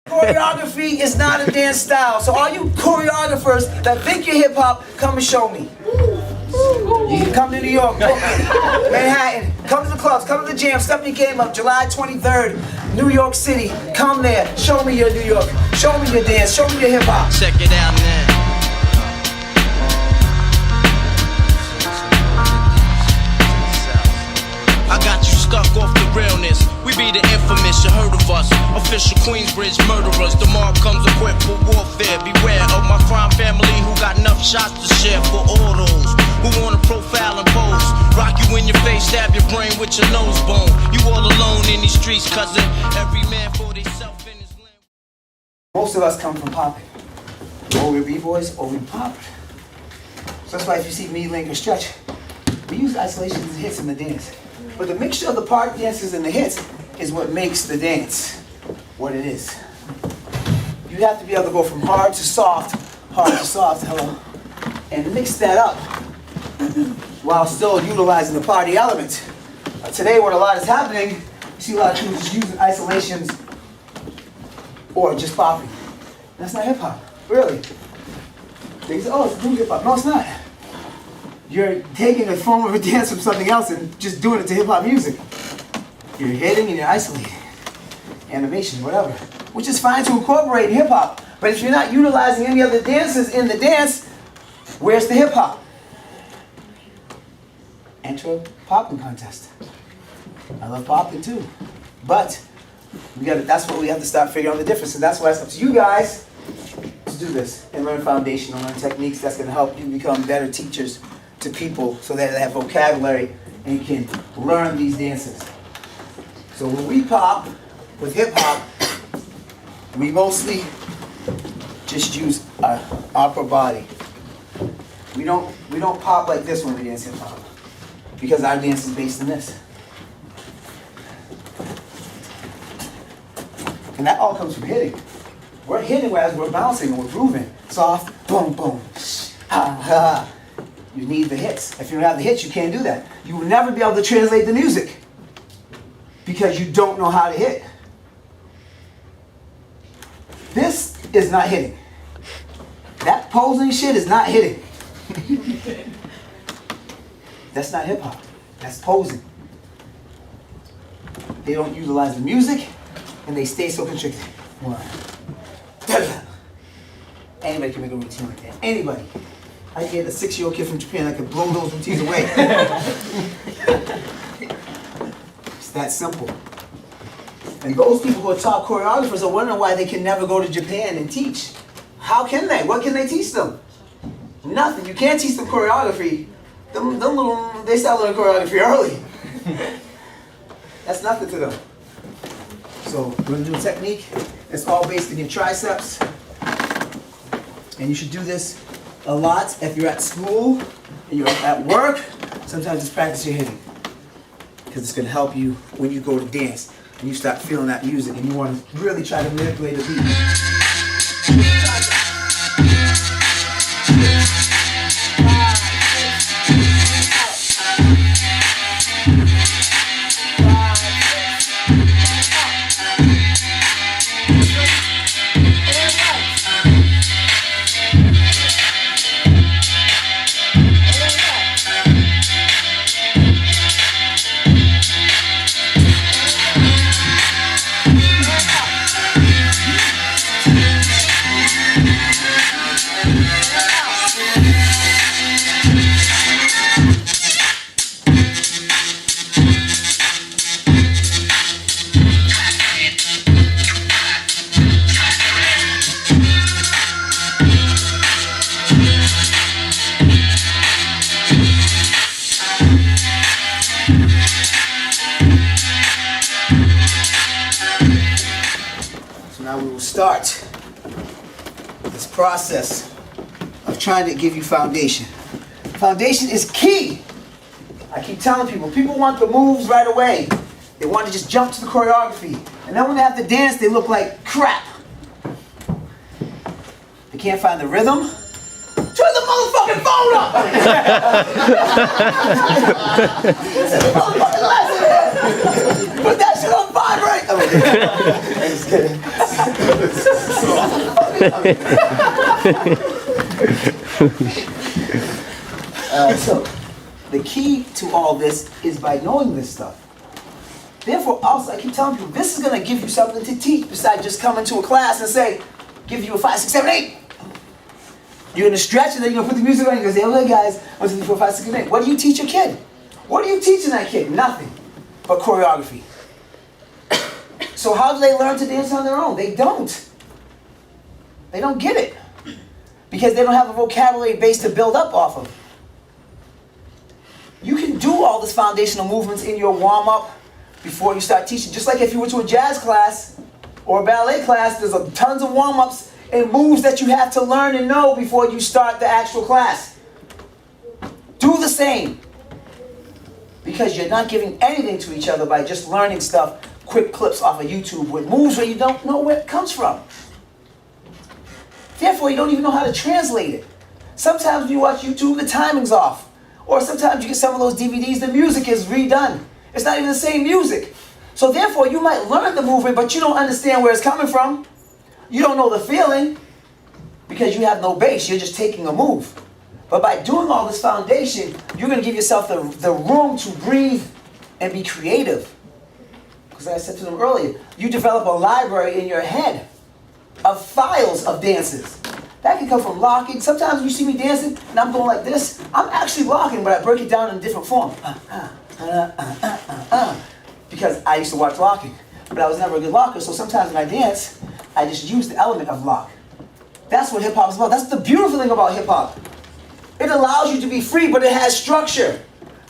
Choreography is not a dance style, so all you choreographers that think you're hip-hop, come and show me. You can come to New York, Brooklyn, Manhattan, come to the clubs, come to the jam, step your game up, July 23rd, New York City, come there, show me your New York, show me your dance, show me your hip-hop. Check it out now. I got you stuck off the realness. We be the infamous, you heard of us. Official Queensbridge murderers. The mark comes equipped for warfare. Beware of my crime family who got enough shots to share for all those who wanna profile and pose. Rock you in your face, stab your brain with your nose bone. You all alone in these streets, cousin. Every man for themself in his land. Most of us come from popping. Or we're b-boys or we pop. So that's why if you see me, Link, or Stretch, we use isolations and hits in the dance. But the mixture of the part dances and the hits is what makes the dance what it is. You have to be able to go from hard to soft, hello, and mix that up while still utilizing the party element. Today, what a lot is happening, you see a lot of people just using isolations or just popping. That's not hip hop, really. They say, oh, it's new hip hop. No, it's not. You're taking a form of a dance from something else and just doing it to hip-hop music. You're hitting and you're isolating. Animation, whatever. Which is fine to incorporate in hip-hop. But if you're not utilizing any other dances in the dance, where's the hip-hop? Enter a popping contest. I love popping too. But that's what we have to start figuring out the difference. And that's why it's up to you guys to do this and learn foundation and learn techniques that's going to help you become better teachers to people so that they have vocabulary and can learn these dances. So when we pop with hip hop, we mostly just use our upper body. We don't pop like this when we dance hip hop because our dance is based on this. And that all comes from hitting. We're hitting as we're bouncing and we're grooving. Soft, boom, boom, ha, ha. You need the hits. If you don't have the hits, you can't do that. You will never be able to translate the music because you don't know how to hit. This is not hitting. That posing shit is not hitting. That's not hip hop. That's posing. They don't utilize the music and they stay so constricted. One. Anybody can make a routine like that. Anybody. I get a 6-year-old kid from Japan that can blow those routines away. It's that simple. And those people who are top choreographers are wondering why they can never go to Japan and teach. How can they? What can they teach them? Nothing. You can't teach them choreography. They start learning choreography early. That's nothing to them. So we're going to do a technique that's all based in your triceps. And you should do this a lot if you're at school and you're at work. Sometimes just practice your hitting because it's going to help you when you go to dance and you start feeling that music and you want to really try to manipulate the beat. Now we will start this process of trying to give you foundation. Foundation is key. I keep telling people want the moves right away. They want to just jump to the choreography. And then when they have to dance, they look like crap. They can't find the rhythm. Turn the motherfucking phone up! Put that shit on fire! elaborate. I'm just kidding. So the key to all this is by knowing this stuff. Therefore, also, I keep telling people, this is going to give you something to teach besides just coming to a class and say, give you a 5, 6, 7, 8. You're going to stretch and then you're going to put the music on and you're going to say, okay guys, 1, 2, 3, 4, 5, 6, 7, 8. What do you teach your kid? What are you teaching that kid? Nothing but choreography. So how do they learn to dance on their own? They don't. They don't get it. Because they don't have a vocabulary base to build up off of. You can do all these foundational movements in your warm-up before you start teaching. Just like if you went to a jazz class or a ballet class, there's tons of warm-ups and moves that you have to learn and know before you start the actual class. Do the same. Because you're not giving anything to each other by just learning stuff, quick clips off of YouTube with moves where you don't know where it comes from. Therefore, you don't even know how to translate it. Sometimes when you watch YouTube, the timing's off. Or sometimes you get some of those DVDs, the music is redone. It's not even the same music. So therefore, you might learn the movement, but you don't understand where it's coming from. You don't know the feeling because you have no base. You're just taking a move. But by doing all this foundation, you're going to give yourself the room to breathe and be creative. Because like I said to them earlier, you develop a library in your head of files of dances. That can come from locking. Sometimes you see me dancing and I'm going like this. I'm actually locking, but I break it down in a different form. Because I used to watch locking. But I was never a good locker, so sometimes when I dance, I just use the element of lock. That's what hip-hop is about. That's the beautiful thing about hip-hop. It allows you to be free, but it has structure.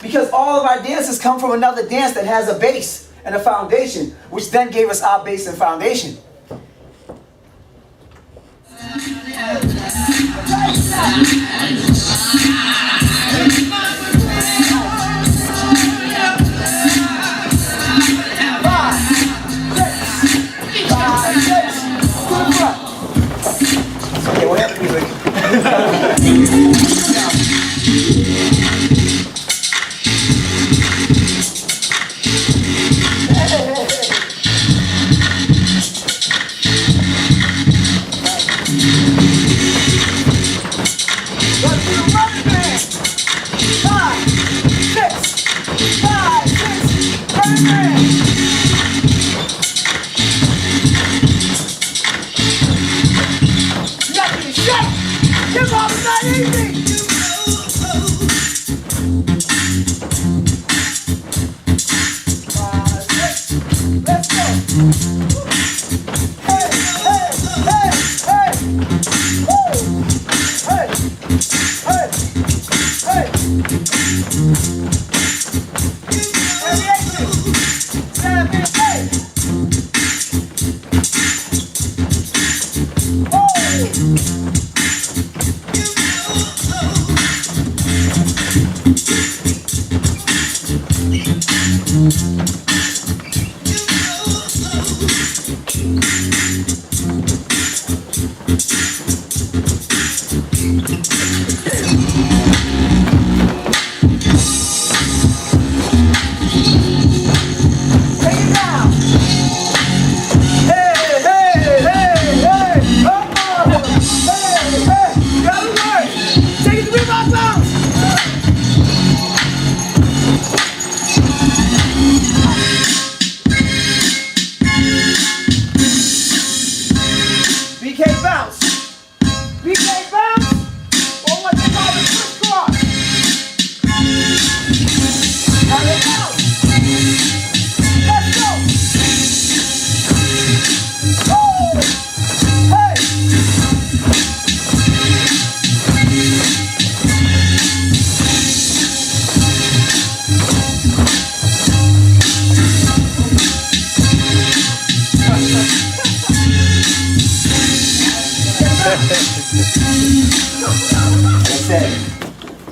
Because all of our dances come from another dance that has a base and a foundation, which then gave us our base and foundation. Okay, what happened music?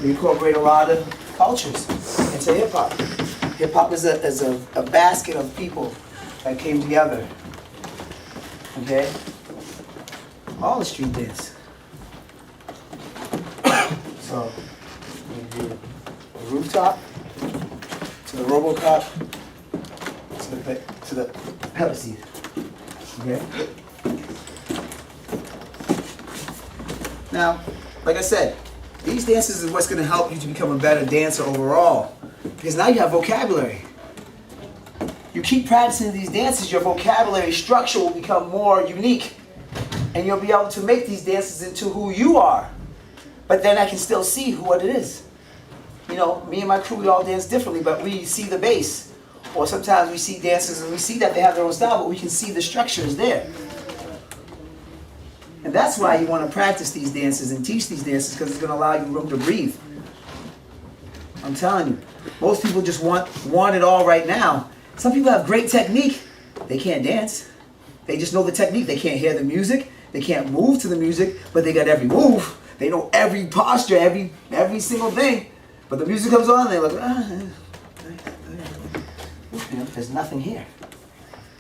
We incorporate a lot of cultures into hip-hop. Hip-hop is a basket of people that came together. Okay? All the street dance. So, we do the rooftop, to the Robocop, to the Have a seat. Okay? Now, like I said, these dances is what's going to help you to become a better dancer overall. Because now you have vocabulary. You keep practicing these dances, your vocabulary structure will become more unique. And you'll be able to make these dances into who you are. But then I can still see what it is. You know, me and my crew, we all dance differently, but we see the bass. Or sometimes we see dances and we see that they have their own style, but we can see the structure is there. And that's why you want to practice these dances and teach these dances, because it's going to allow you room to breathe. I'm telling you, most people just want it all right now. Some people have great technique, they can't dance. They just know the technique. They can't hear the music, they can't move to the music, but they got every move. They know every posture, every single thing. But the music comes on and they're like, there's nothing here.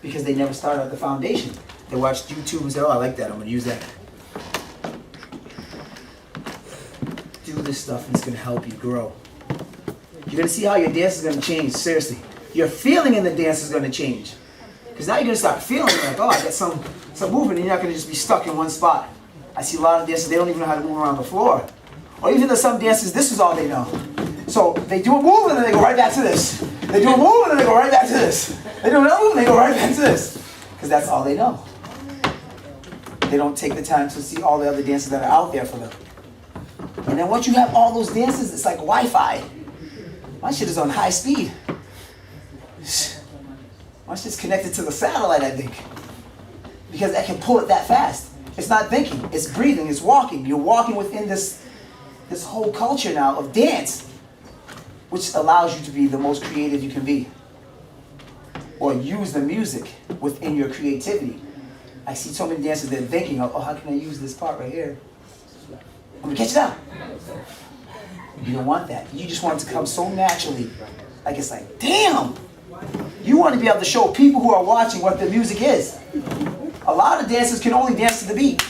Because they never started at the foundation. They watched YouTube and said, oh, I like that, I'm going to use that. Do this stuff and it's going to help you grow. You're going to see how your dance is going to change, seriously. Your feeling in the dance is going to change. Because now you're going to start feeling like, oh, I got some movement, and you're not going to just be stuck in one spot. I see a lot of dancers, they don't even know how to move around the floor. Or even there's some dancers, this is all they know. So they do a move and then they go right back to this. They do a move and then they go right back to this. They do another move and they go right back to this. Because that's all they know. They don't take the time to see all the other dances that are out there for them. And then once you have all those dances, it's like Wi-Fi. My shit is on high speed. My shit's connected to the satellite, I think. Because I can pull it that fast. It's not thinking, it's breathing, it's walking. You're walking within this whole culture now of dance, which allows you to be the most creative you can be. Or use the music within your creativity. I see so many dancers that are thinking, oh, how can I use this part right here? I'm gonna catch it out. You don't want that. You just want it to come so naturally. Like it's like, damn! You want to be able to show people who are watching what the music is. A lot of dancers can only dance to the beat.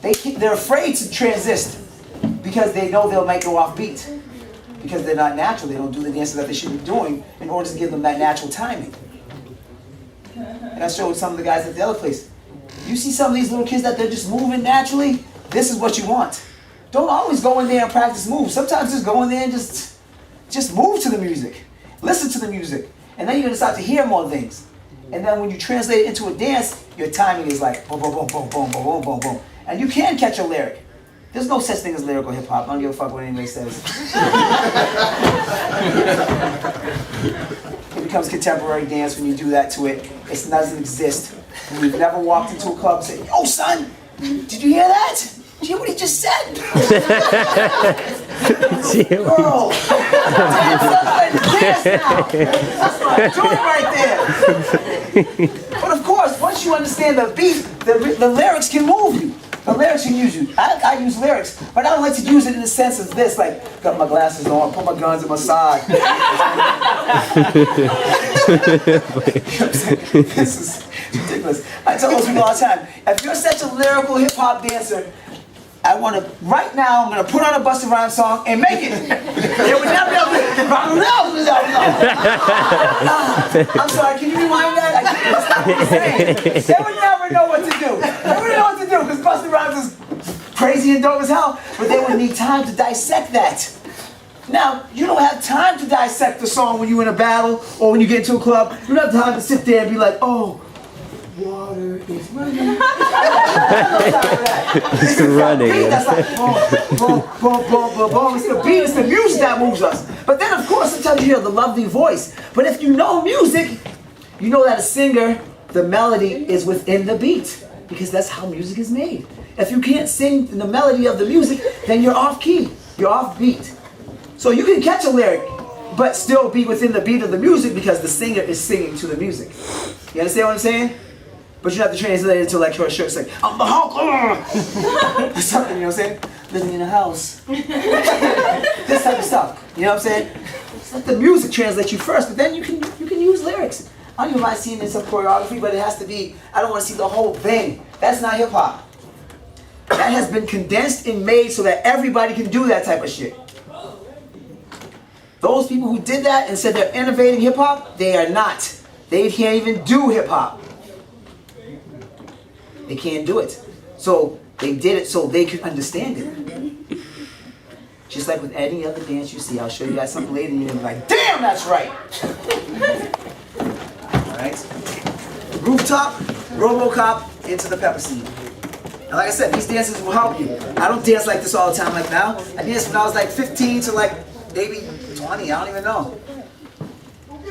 They're afraid to transist because they know they might go off beat. Because they're not natural. They don't do the dances that they should be doing in order to give them that natural timing. And I showed some of the guys at the other place. You see some of these little kids that they're just moving naturally, this is what you want. Don't always go in there and practice moves. Sometimes just go in there and just move to the music. Listen to the music. And then you're going to start to hear more things. And then when you translate it into a dance, your timing is like boom, boom, boom, boom, boom, boom, boom, boom, boom. And you can catch a lyric. There's no such thing as lyrical hip-hop. I don't give a fuck what anybody says. It becomes contemporary dance when you do that to it. It doesn't exist. We've never walked into a club and said, yo, son, did you hear that? Did you hear what he just said? Girl, dance now. That's my joint right there. But of course, once you understand the beat, the lyrics can move you. The lyrics can use you. I use lyrics, but I don't like to use it in the sense of this, like, got my glasses on, put my guns in my side. This is ridiculous. I tell those people all the time, if you're such a lyrical hip-hop dancer, I want to, right now, I'm going to put on a Busta Rhymes song and make it. They would never be able to, I'm sorry, can you rewind that? I can't understand what you're saying. They would never know what to do. They wouldn't know what to do because Busta Rhymes is crazy and dope as hell, but they would need time to dissect that. Now, you don't have time to dissect the song when you're in a battle or when you get into a club. You don't have time to sit there and be like, oh, water is running. It's running. That's like boom, boom, boom, boom, boom, boom. It's the beat, it's the music that moves us. But then, of course, sometimes you hear the lovely voice. But if you know music, you know that a singer, the melody is within the beat. Because that's how music is made. If you can't sing the melody of the music, then you're off key. You're off beat. So you can catch a lyric, but still be within the beat of the music because the singer is singing to the music. You understand what I'm saying? But you have to translate it into like short shirts like, I'm the Hulk! Something, you know what I'm saying? Living in a house. This type of stuff. You know what I'm saying? Just let the music translate you first, but then you can use lyrics. I don't even mind seeing in some choreography, but it has to be, I don't want to see the whole thing. That's not hip hop. That has been condensed and made so that everybody can do that type of shit. Those people who did that and said they're innovating hip hop, they are not. They can't even do hip hop. They can't do it. So they did it so they could understand it. Just like with any other dance you see, I'll show you guys something later and you're gonna be like, damn, that's right. Alright? Rooftop, Robocop, into the pepper seed. And like I said, these dances will help you. I don't dance like this all the time like now. I danced when I was like 15 to like maybe 20, I don't even know.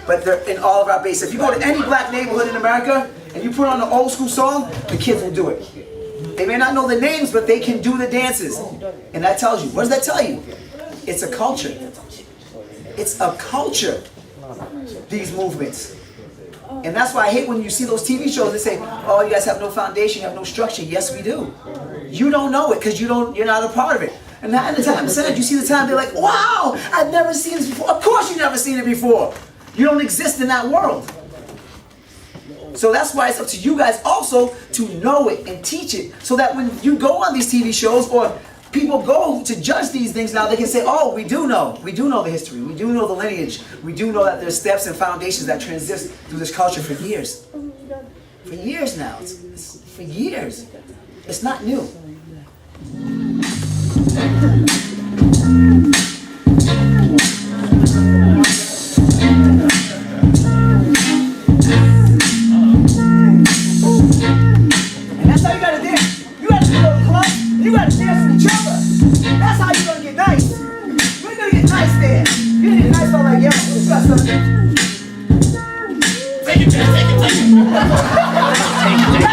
But they're in all of our bases. If you go to any black neighborhood in America and you put on an old school song, the kids will do it. They may not know the names, but they can do the dances. And that tells you, what does that tell you? It's a culture. It's a culture, these movements. And that's why I hate when you see those TV shows, they say, oh, you guys have no foundation, you have no structure. Yes, we do. You don't know it because you're not a part of it. And 9 to 10%, you see the time, they're like, wow, I've never seen this before. Of course you've never seen it before. You don't exist in that world. So that's why it's up to you guys also to know it and teach it. So that when you go on these TV shows or people go to judge these things now, they can say, oh, we do know the history. We do know the lineage. We do know that there's steps and foundations that transist through this culture for years. For years now. It's for years. It's not new. And that's how you gotta dance. You gotta go to the club. You gotta dance with each other. That's how you're gonna get nice. You're gonna get nice there. You're gonna get nice all like, yo, this got something. Take it, take it, take it. That's how you're gonna get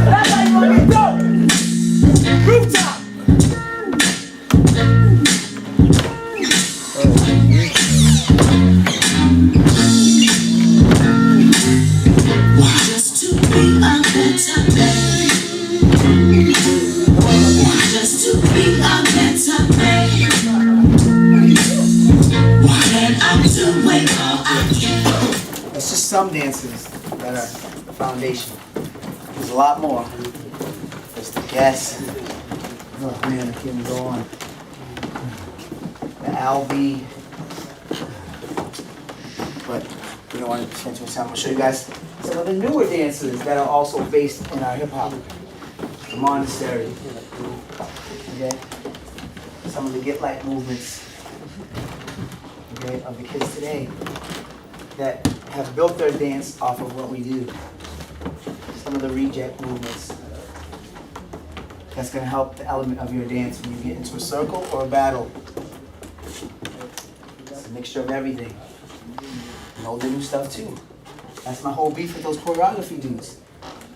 That's how you're gonna get dope. Rooftop. Just to be a better man. Just to be a better man. And I'm doing all I can. It's just some dances that are the foundation. There's a lot more. There's the guess. Oh man, I can't even go on. The LB. But we don't want to spend too much time. I'm going to show you guys some of the newer dances that are also based in our hip hop. The monastery. Okay? Some of the get light movements, okay, of the kids today that have built their dance off of what we do. Some of the reject movements. That's going to help the element of your dance when you get into a circle or a battle. It's a mixture of everything. Know the new stuff too. That's my whole beef with those choreography dudes.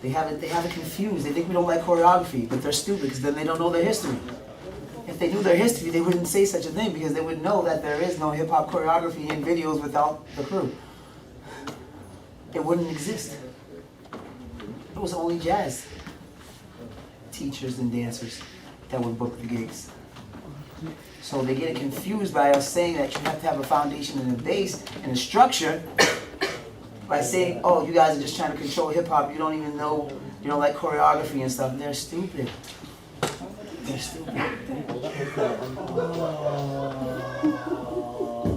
They have it confused. They think we don't like choreography, but they're stupid because then they don't know their history. If they knew their history, they wouldn't say such a thing because they would know that there is no hip-hop choreography in videos without the crew. It wouldn't exist. It was only jazz teachers and dancers that would book the gigs. So they get confused by us saying that you have to have a foundation and a base and a structure by saying, oh, you guys are just trying to control hip-hop, you don't even know, you don't like choreography and stuff. They're stupid. They're stupid.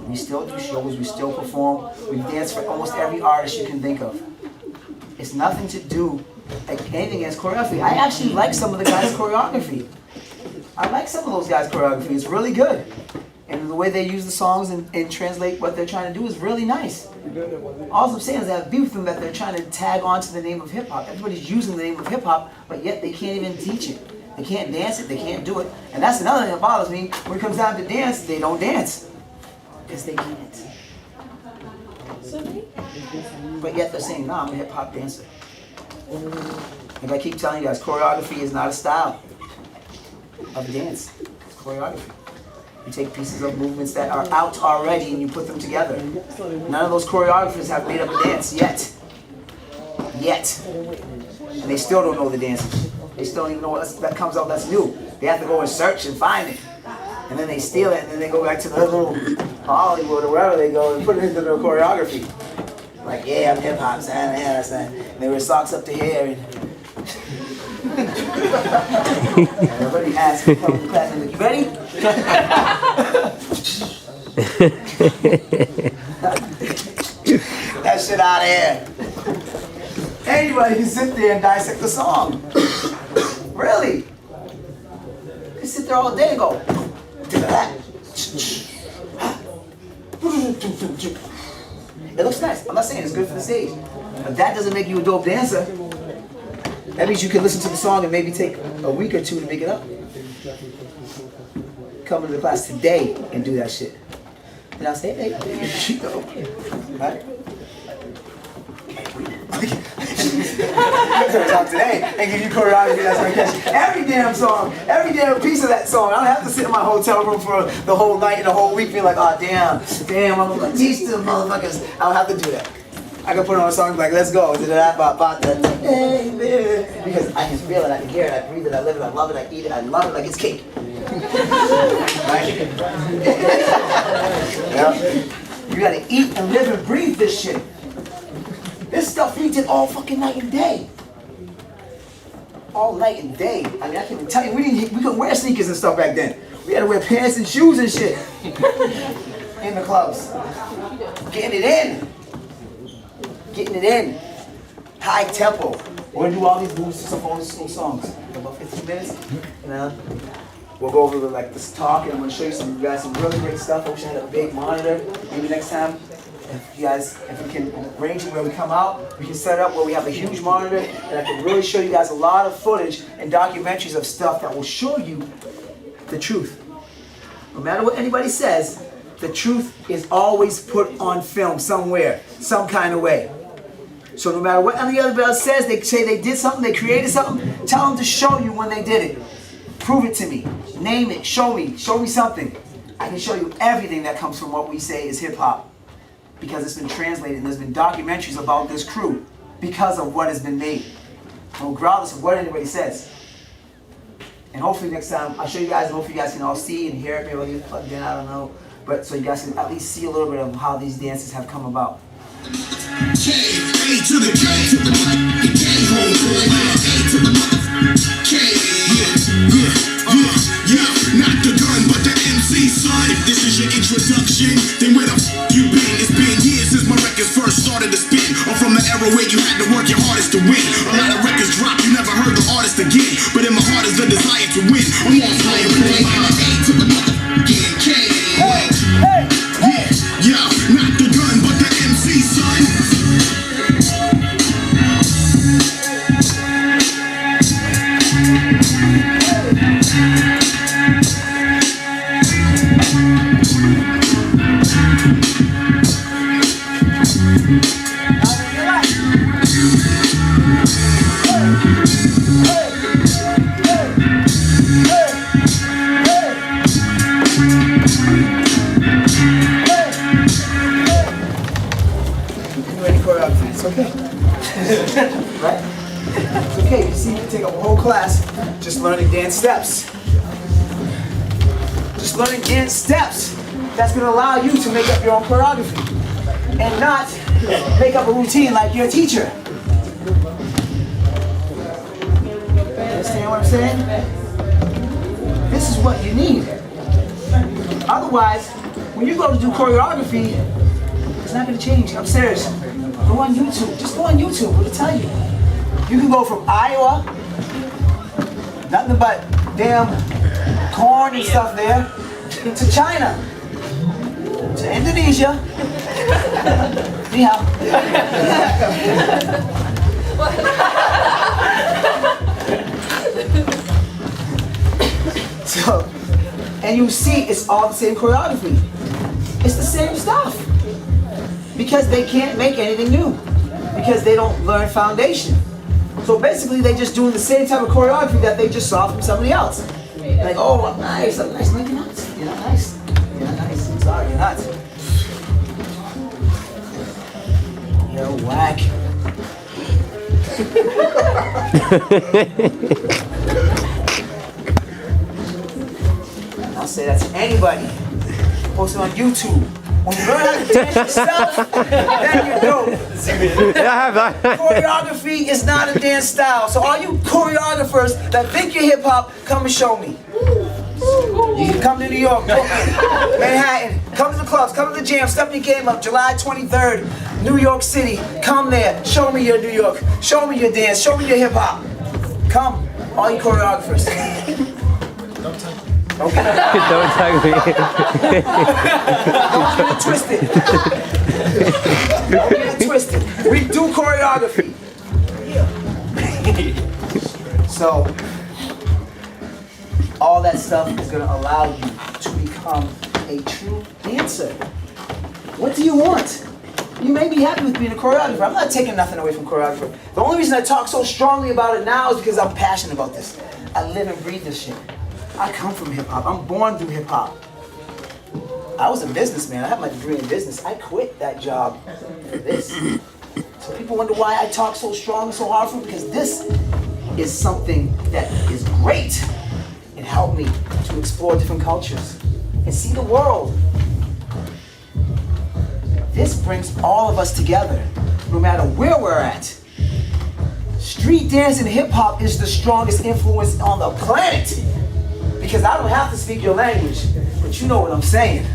We still do shows, we still perform, we dance for almost every artist you can think of. It's nothing to do like anything against choreography. I actually like some of the guys' choreography. I like some of those guys' choreography. It's really good. And the way they use the songs and translate what they're trying to do is really nice. All I'm saying is I have beef with them that they're trying to tag on to the name of hip-hop. Everybody's using the name of hip-hop, but yet they can't even teach it. They can't dance it, they can't do it. And that's another thing that bothers me. When it comes down to dance, they don't dance. Because they can't. But yet they're saying, nah, I'm a hip-hop dancer. Like I keep telling you guys, choreography is not a style of dance. It's choreography. You take pieces of movements that are out already and you put them together. None of those choreographers have made up a dance yet. Yet. And they still don't know the dances. They still don't even know what that comes out that's new. They have to go and search and find it. And then they steal it and then they go back to the little Hollywood or wherever they go and put it into their choreography. Like, yeah, I'm hip-hop, son. Yeah, that's that. And they wear socks up to here. And everybody asks me, come to class, and like, you ready? shit out of here. Anybody can sit there and dissect the song. Really? You can sit there all day and go, it looks nice. I'm not saying it's good for the stage. But that doesn't make you a dope dancer. That means you can listen to the song and maybe take a week or two to make it up. Come into the class today and do that shit. And I'll say, hey, you know, right? Talk today and give you choreography. That's my catch. Every damn song, every damn piece of that song. I don't have to sit in my hotel room for the whole night and the whole week being like, oh damn, I'm gonna teach them motherfuckers. I don't have to do that. I can put on a song like, let's go, because I can feel it, I can hear it, I breathe it, I live it, I love it, I eat it, I love it like it's cake. Right? Yeah. You gotta eat and live and breathe this shit. This stuff we did all fucking night and day. All night and day. I mean, I can't even tell you, we couldn't wear sneakers and stuff back then. We had to wear pants and shoes and shit. In the clubs. Getting it in. Getting it in. High tempo. We're gonna do all these moves to some old school songs. In about 15 minutes. And we'll go over like this talk and I'm gonna show you some really great stuff. I wish I had a big monitor. Maybe next time. If we can arrange it where we come out, we can set it up where we have a huge monitor and I can really show you guys a lot of footage and documentaries of stuff that will show you the truth. No matter what anybody says, the truth is always put on film somewhere, some kind of way. So no matter what any other else says, they say they did something, they created something, tell them to show you when they did it. Prove it to me. Name it. Show me something. I can show you everything that comes from what we say is hip-hop. Because it's been translated and there's been documentaries about this crew because of what has been made, regardless of what anybody says. And hopefully next time I'll show you guys and hopefully you guys can all see and hear it, maybe you're plugged in, I don't know. But so you guys can at least see a little bit of how these dances have come about. K, A to the K, to the K, homeboy, A to the K, yeah, not the gun, but the MC, son. If this is your introduction, then where the f you been? It's been years since my records first started to spin. I'm from the era where you had to work your hardest to win. A lot of records dropped, you never heard the artist again. But in my heart is the desire to win. I'm on fire with A to the motherfucking K. Yeah, not the gun, but the MC, son. It's okay. Right? It's okay. You see, you can take up a whole class just learning dance steps. Just learning dance steps. That's going to allow you to make up your own choreography and not make up a routine like your teacher. Understand what I'm saying? This is what you need. Otherwise, when you go to do choreography, it's not going to change. I'm serious. Go on YouTube. Just go on YouTube. It'll tell you. You can go from Iowa, nothing but damn corn and stuff there, to China, to Indonesia. Ni hao. So, and you see it's all the same choreography. It's the same stuff. Because they can't make anything new. Because they don't learn foundation. So basically they're just doing the same type of choreography that they just saw from somebody else. Like, oh, I'm nice. No, you're not. You're not nice. You're not nice. I'm sorry, you're not. You're whack. I'll say that to anybody. Post it on YouTube. When you learn how to dance yourself, then you're dope. Choreography is not a dance style. So all you choreographers that think you're hip hop, come and show me. You can come to New York, Brooklyn, Manhattan. Come to the clubs, come to the jam, step your game up. July 23rd, New York City, come there. Show me your New York. Show me your dance. Show me your hip hop. Come, all you choreographers. Don't get Don't tag me. Don't get it twisted. Don't get it twisted. We do choreography. So, all that stuff is going to allow you to become a true dancer. What do you want? You may be happy with being a choreographer. I'm not taking nothing away from choreographer. The only reason I talk so strongly about it now is because I'm passionate about this. I live and breathe this shit. I come from hip hop. I'm born through hip hop. I was a businessman. I have my degree in business. I quit that job for this. So people wonder why I talk so strong and so hard for it, because this is something that is great. It helped me to explore different cultures and see the world. This brings all of us together, no matter where we're at. Street dance and hip hop is the strongest influence on the planet. Because I don't have to speak your language, but you know what I'm saying.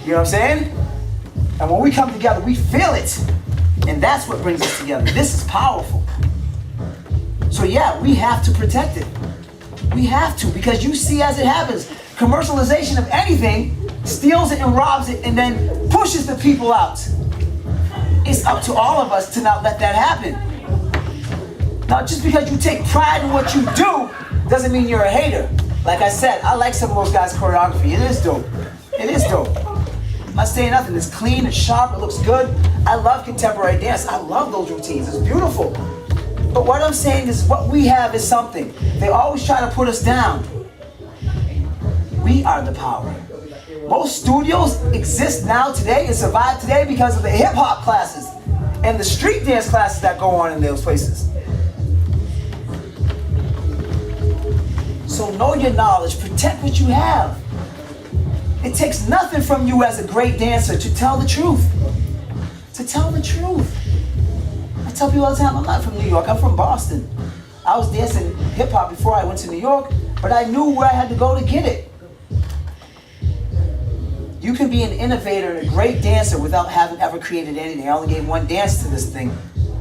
You know what I'm saying? And when we come together, we feel it. And that's what brings us together. This is powerful. So yeah, we have to protect it. We have to, because you see as it happens, commercialization of anything steals it and robs it and then pushes the people out. It's up to all of us to not let that happen. Now, just because you take pride in what you do doesn't mean you're a hater. Like I said, I like some of those guys' choreography. It is dope. It is dope. I'm not saying nothing. It's clean, it's sharp, it looks good. I love contemporary dance. I love those routines. It's beautiful. But what I'm saying is what we have is something. They always try to put us down. We are the power. Most studios exist now today and survive today because of the hip-hop classes and the street dance classes that go on in those places. So know your knowledge, protect what you have. It takes nothing from you as a great dancer to tell the truth. To tell the truth. I tell people all the time, I'm not from New York, I'm from Boston. I was dancing hip hop before I went to New York, but I knew where I had to go to get it. You can be an innovator and a great dancer without having ever created anything. I only gave one dance to this thing.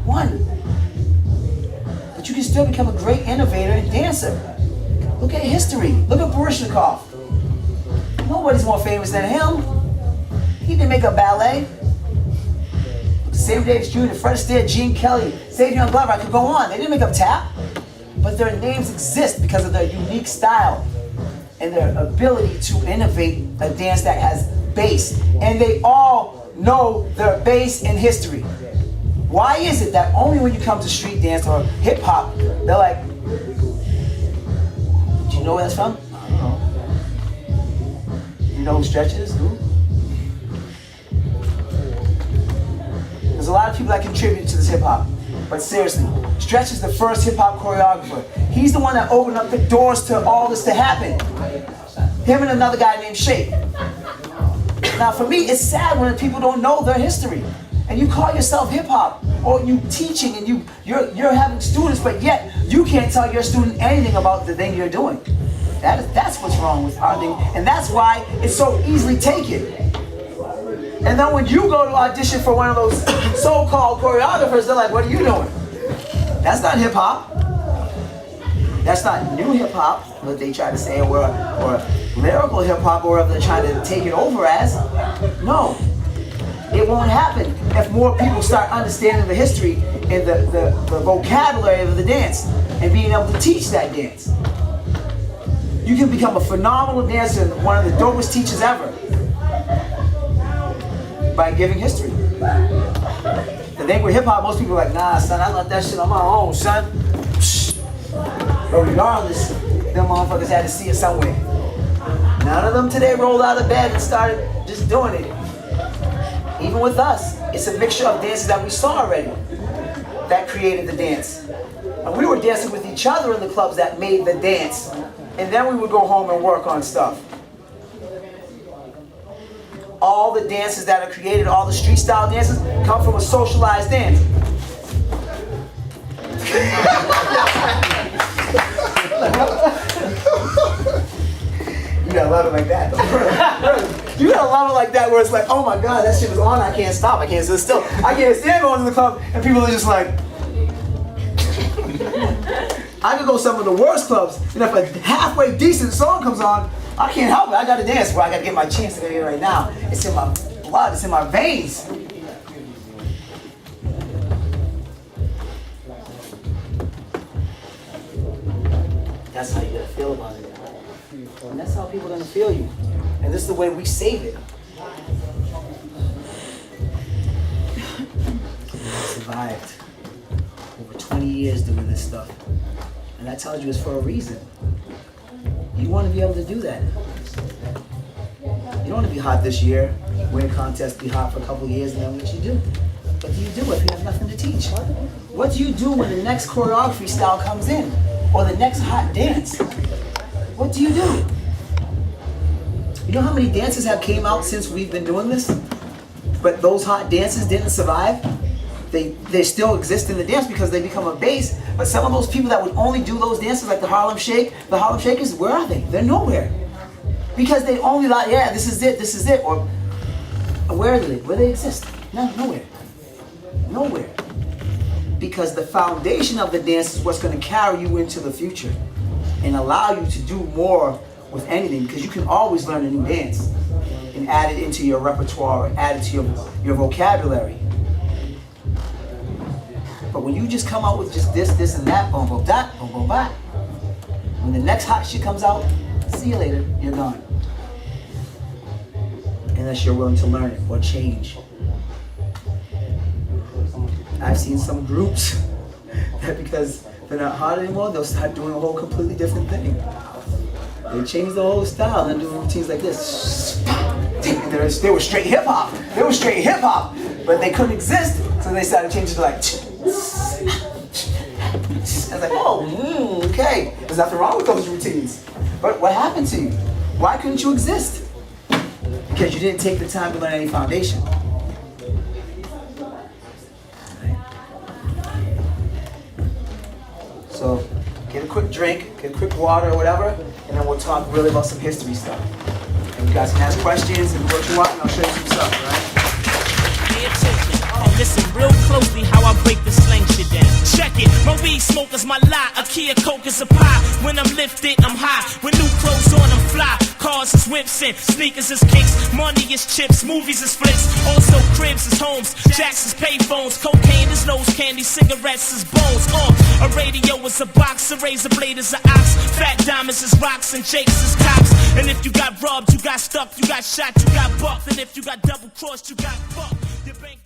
One. But you can still become a great innovator and dancer. Look at history. Look at Baryshnikov. Nobody's more famous than him. He didn't make a ballet. Sammy Davis Jr., Fred Astaire, Gene Kelly, Savion Glover, I could go on. They didn't make up tap. But their names exist because of their unique style and their ability to innovate a dance that has bass. And they all know their bass and history. Why is it that only when you come to street dance or hip hop, they're like, do you know where that's from? I don't know. You know who Stretch is? Who? There's a lot of people that contribute to this hip hop. But seriously, Stretch is the first hip hop choreographer. He's the one that opened up the doors to all this to happen. Him and another guy named Shake. Now for me, it's sad when people don't know their history. And you call yourself hip hop, or you teaching and you're having students, but yet you can't tell your student anything about the thing you're doing. That's what's wrong with our thing, and that's why it's so easily taken. And then when you go to audition for one of those so-called choreographers, they're like, what are you doing? That's not hip hop. That's not new hip hop, what they try to say, or lyrical hip hop, or whatever they're trying to take it over as. No. It won't happen if more people start understanding the history and the vocabulary of the dance and being able to teach that dance. You can become a phenomenal dancer and one of the dopest teachers ever by giving history. The thing with hip hop, most people are like, nah, son, I learned that shit on my own, son. But regardless, them motherfuckers had to see it somewhere. None of them today rolled out of bed and started just doing it. Even with us, it's a mixture of dances that we saw already that created the dance. And we were dancing with each other in the clubs that made the dance. And then we would go home and work on stuff. All the dances that are created, all the street style dances, come from a socialized dance. You gotta love it like that, though. You gotta love it like that, where it's like, oh my God, that shit is on. I can't stop. I can't sit still. I can't stand going to the club, and people are just like. I could go to some of the worst clubs, and if a halfway decent song comes on, I can't help it. I gotta dance. Well, I gotta get my chance to get it right now. It's in my blood. It's in my veins. That's how you gotta feel about it. And that's how people are gonna feel you. And this is the way we save it. I survived over 20 years doing this stuff. And that tells you it's for a reason. You want to be able to do that. You don't want to be hot this year, win a contest, be hot for a couple of years, and then what you do? What do you do if you have nothing to teach? What do you do when the next choreography style comes in? Or the next hot dance? What do you do? You know how many dances have came out since we've been doing this? But those hot dances didn't survive? They still exist in the dance because they become a base. But some of those people that would only do those dances, like the Harlem Shakers, where are they? They're nowhere. Because they only like, yeah, this is it. Or where are they? Where they exist? No, nowhere. Nowhere. Because the foundation of the dance is what's going to carry you into the future and allow you to do more with anything. Because you can always learn a new dance and add it into your repertoire or add it to your vocabulary. But when you just come out with just this, and that, boom, boom, that, boom, boom, that, when the next hot shit comes out, see you later, you're gone. Unless you're willing to learn it or change. I've seen some groups that because they're not hot anymore, they'll start doing a whole completely different thing. They change the whole style and do routines like this. And they were straight hip hop. They were straight hip hop, but they couldn't exist, so they started changing to like. I was like, oh, okay. There's nothing wrong with those routines. But what happened to you? Why couldn't you exist? Because you didn't take the time to learn any foundation. So get a quick drink, get a quick water or whatever, and then we'll talk really about some history stuff. And you guys can ask questions and what you want, and I'll show you some stuff, all right? Pay attention and listen real closely how I break the slang shit down. Check it, my weed smoke is my lie, a Kia Coke is a pie. When I'm lifted, I'm high. With new clothes on, I'm fly. Cars is whips and sneakers is kicks. Money is chips, movies is flicks. Also cribs is homes, jacks is payphones. Cocaine is nose candy, cigarettes is bones. A radio is a box, a razor blade is an ox. Fat diamonds is rocks and jakes is cops. And if you got robbed, you got stuck, you got shot, you got bucked. And if you got double crossed, you got fucked. Your bank